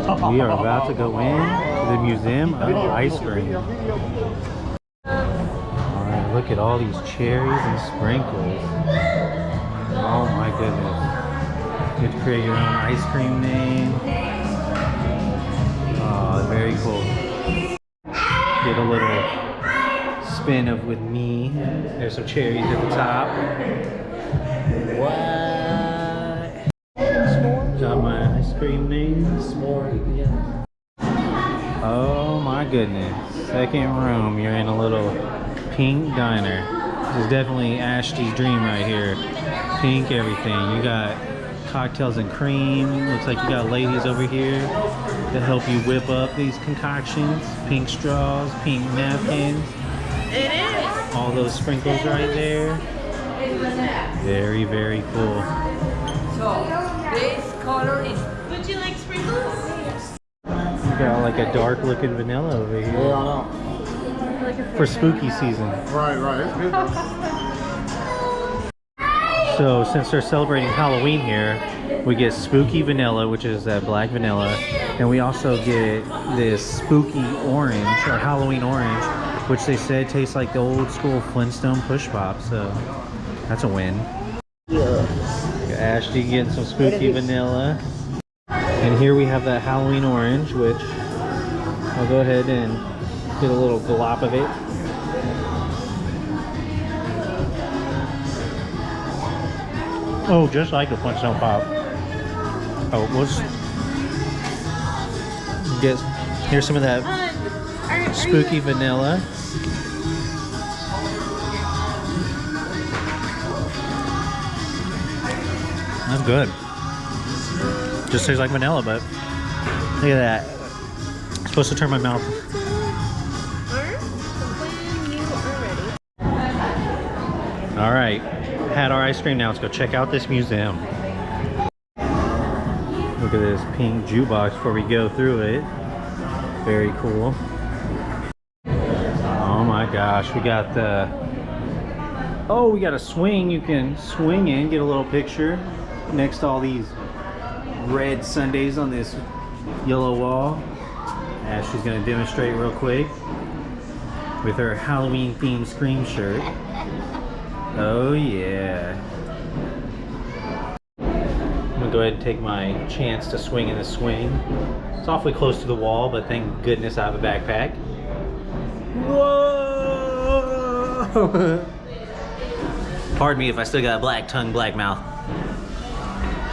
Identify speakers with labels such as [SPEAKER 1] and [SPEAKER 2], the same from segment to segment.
[SPEAKER 1] We are about to go in to the Museum of Ice Cream. Alright, look at all these cherries and sprinkles. Oh my goodness. You get to create your own ice cream name. Oh, very cool. Get a little spin of with me. There's some cherries at the top. What? Got my ice cream name. Yeah. Oh my goodness. Second room. You're in a little pink diner. This is definitely Ashty's dream right here. Pink everything. You got cocktails and cream. Looks like you got ladies over here to help you whip up these concoctions. Pink straws, pink napkins.
[SPEAKER 2] It is.
[SPEAKER 1] All those sprinkles right there. Very, very cool.
[SPEAKER 2] So, this color is... Would you like sprinkles?
[SPEAKER 1] You got like a dark looking vanilla over here.
[SPEAKER 3] Yeah, I know.
[SPEAKER 1] For spooky season.
[SPEAKER 3] Right. It's good.
[SPEAKER 1] So since they're celebrating Halloween here, we get spooky vanilla, which is that black vanilla, and we also get this spooky orange or Halloween orange, which they said tastes like the old school Flintstone push pop. So that's a win.
[SPEAKER 3] Yeah.
[SPEAKER 1] Ashty getting some spooky vanilla, and here we have that Halloween orange, which I'll go ahead and get a little glop of it. Oh, just like a Flintstone pop. Oh, here's some of that spooky vanilla. That's good. Just tastes like vanilla, but look at that. It's supposed to turn my mouth. All right, had our ice cream. Now let's go check out this museum. Look at this pink jukebox before we go through it. Very cool. Oh my gosh, we got we got a swing. You can swing in, get a little picture next to all these red sundaes on this yellow wall. Ashley's gonna demonstrate real quick with her Halloween themed Scream shirt. Oh yeah. I'm gonna go ahead and take my chance to swing in the swing. It's awfully close to the wall, but thank goodness I have a backpack. Whoa! Pardon me if I still got a black tongue, black mouth.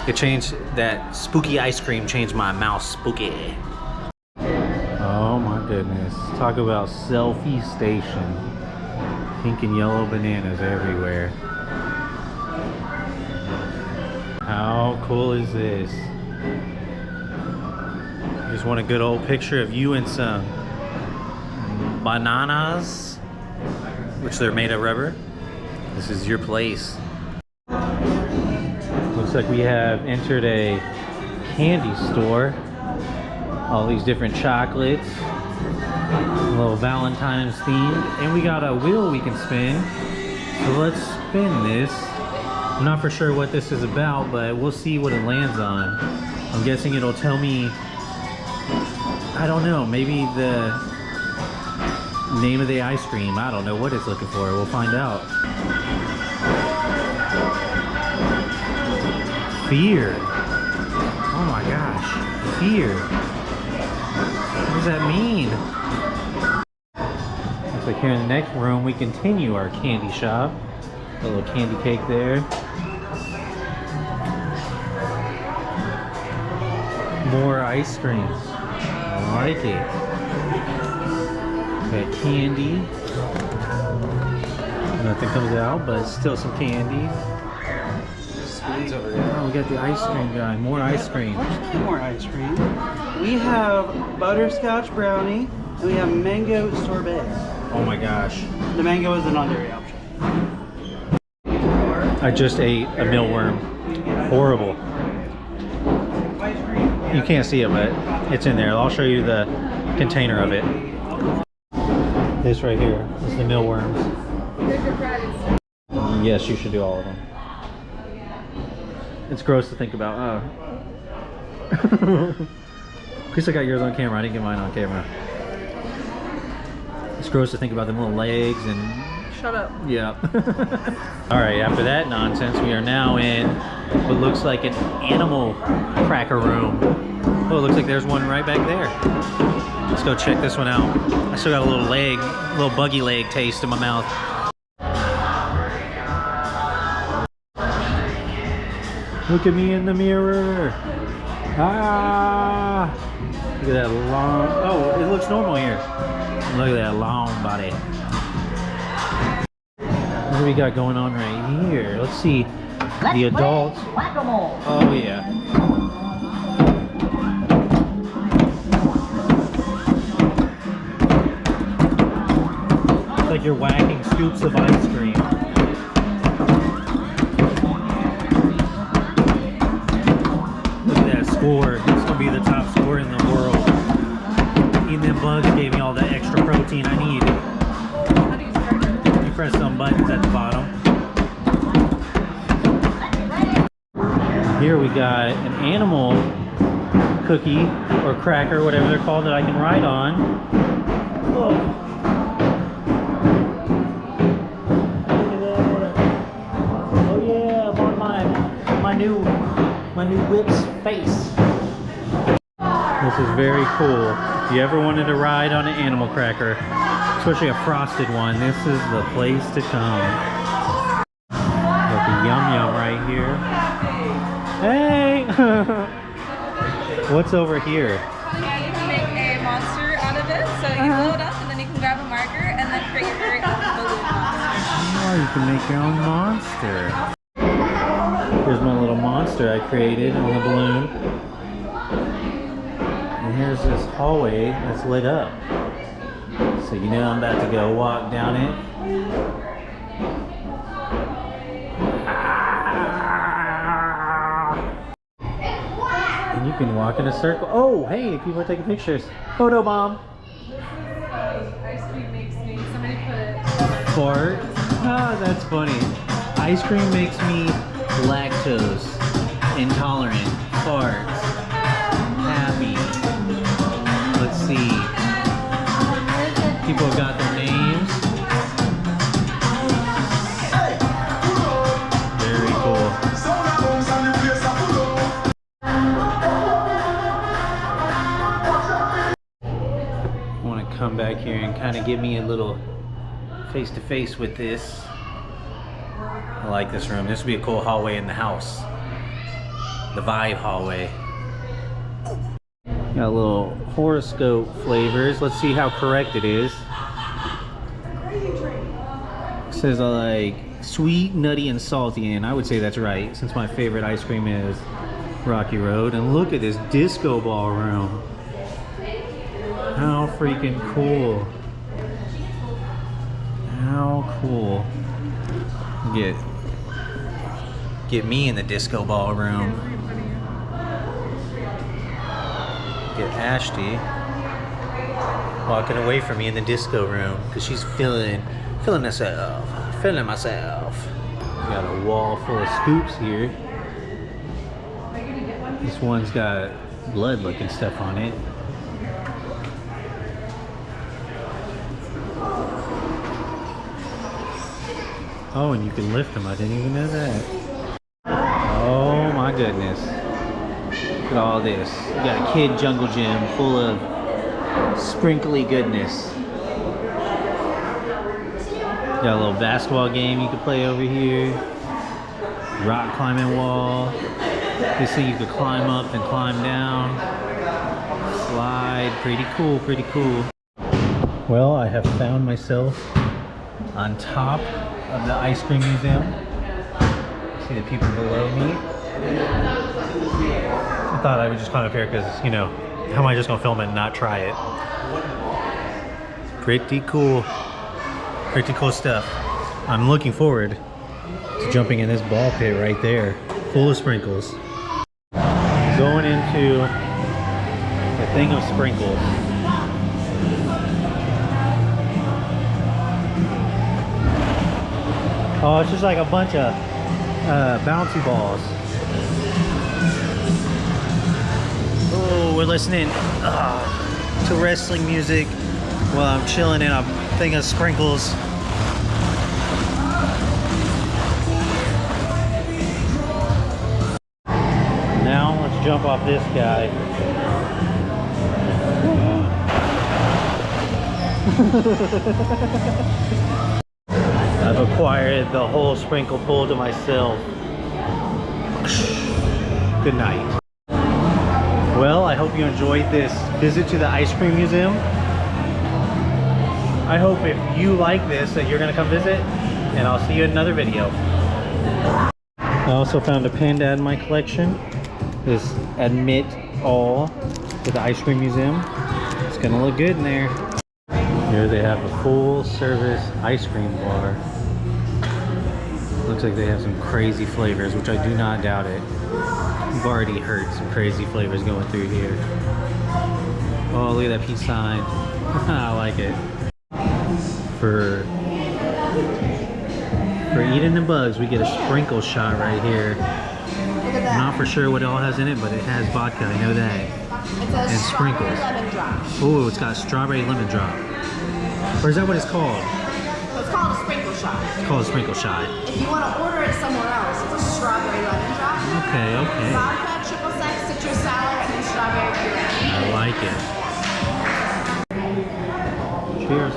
[SPEAKER 1] It changed, that spooky ice cream changed my mouth spooky. Oh my goodness. Talk about selfie station. Pink and yellow bananas everywhere. How cool is this? Just want a good old picture of you and some bananas, which they're made of rubber. This is your place. Looks like we have entered a candy store. All these different chocolates. A little Valentine's themed, and we got a wheel we can spin. So let's spin this. I'm not for sure what this is about, but we'll see what it lands on. I'm guessing it'll tell me, I don't know, maybe the name of the ice cream. I don't know what it's looking for. We'll find out. Fear. Oh my gosh, fear. What does that mean? Looks like here in the next room we continue our candy shop. A little candy cake there. More ice cream. I like it. Got candy. Nothing comes out, but still some candy.
[SPEAKER 4] Spoons over there.
[SPEAKER 1] Oh, we got the ice cream guy. More ice cream.
[SPEAKER 4] More ice cream. We have butterscotch brownie and we have mango sorbet.
[SPEAKER 1] Oh my gosh.
[SPEAKER 4] The mango is a non-dairy option.
[SPEAKER 1] I just ate a mealworm. Horrible. You can't see it, but it's in there. I'll show you the container of it. This right here is the mealworms. Yes, you should do all of them. It's gross to think about. At least I got yours on camera. I didn't get mine on camera. It's gross to think about them little legs and...
[SPEAKER 2] Shut up.
[SPEAKER 1] Yeah. All right, after that nonsense, we are now in what looks like an animal cracker room. Oh, it looks like there's one right back there. Let's go check this one out. I still got a little buggy leg taste in my mouth. Look at me in the mirror. Ah! Look at that long... Oh, it looks normal here. Look at that long body. What do we got going on right here? Let's see. The adults. Oh, yeah. It's like you're whacking scoops of ice cream. Look at that score. It's going to be the top score in the world. Eating them bugs gave me all the extra protein I need. You press some buttons at the bottom. Here we got an animal cookie or cracker, whatever they're called, that I can ride on. Oh. Oh yeah, I'm on my new whip's face. This is very cool. If you ever wanted to ride on an animal cracker, especially a frosted one, this is the place to come. Got the Yum Yum right here. Hey! What's over here?
[SPEAKER 2] Yeah, you can make a monster out of it. So you blow it up and then you can grab a marker and then create your very own balloon monster.
[SPEAKER 1] Oh, you can make your own monster. Here's my little monster I created on the balloon. And here's this hallway that's lit up. So you know I'm about to go walk down it. And you can walk in a circle. Oh, hey, people are taking pictures. Photo bomb.
[SPEAKER 2] Ice cream makes me, somebody put
[SPEAKER 1] Fart. Ah, that's funny. Ice cream makes me lactose intolerant. Farts. Happy. Let's see. People have got their names. Very cool. I want to come back here and kind of give me a little face-to-face with this. I like this room. This would be a cool hallway in the house. The vibe hallway. Got a little horoscope flavors. Let's see how correct it is. It says I like sweet, nutty, and salty, and I would say that's right, since my favorite ice cream is Rocky Road. And look at this disco ball room. How freaking cool. How cool. Get me in the disco ball room. Get Ashty walking away from me in the disco room because she's feeling herself. Feeling myself. Got a wall full of scoops here. This one's got blood looking stuff on it. Oh, and you can lift them. I didn't even know that. Oh my goodness. Look at all this. You got a kid jungle gym full of sprinkly goodness. Got a little basketball game you can play over here. Rock climbing wall. This thing you could climb up and climb down. Slide. Pretty cool, pretty cool. Well, I have found myself on top of the ice cream museum. See the people below me. I thought I would just climb up here because, you know, how am I just gonna film it and not try it? Pretty cool. Pretty cool stuff. I'm looking forward to jumping in this ball pit right there, full of sprinkles. Going into the thing of sprinkles. Oh, it's just like a bunch of bouncy balls. Oh, it we're listening to wrestling music while I'm chilling in a thing of sprinkles. Now let's jump off this guy. I've acquired the whole sprinkle pool to myself. Good night. Well, I hope you enjoyed this visit to the ice cream museum. I hope if you like this that you're gonna come visit, and I'll see you in another video. I also found a panda in my collection. This admit all to the ice cream museum. It's gonna look good in there. Here they have a full service ice cream bar. Looks like they have some crazy flavors, which I do not doubt it. I've already heard some crazy flavors going through here. Oh, look at that peace sign. I like it. For eating the bugs, we get a sprinkle shot right here. I'm not for sure what it all has in it, but it has vodka, I know that. And sprinkles. Oh, it's got strawberry lemon drop. Or is that what it's called?
[SPEAKER 5] It's called a sprinkle shot.
[SPEAKER 1] It's called a sprinkle shot.
[SPEAKER 5] If you want to order it somewhere else, it's a strawberry lemon drop.
[SPEAKER 1] Okay, okay.
[SPEAKER 5] Vodka, triple sec, citrus sour, and then strawberry puree.
[SPEAKER 1] I like it. Cheers.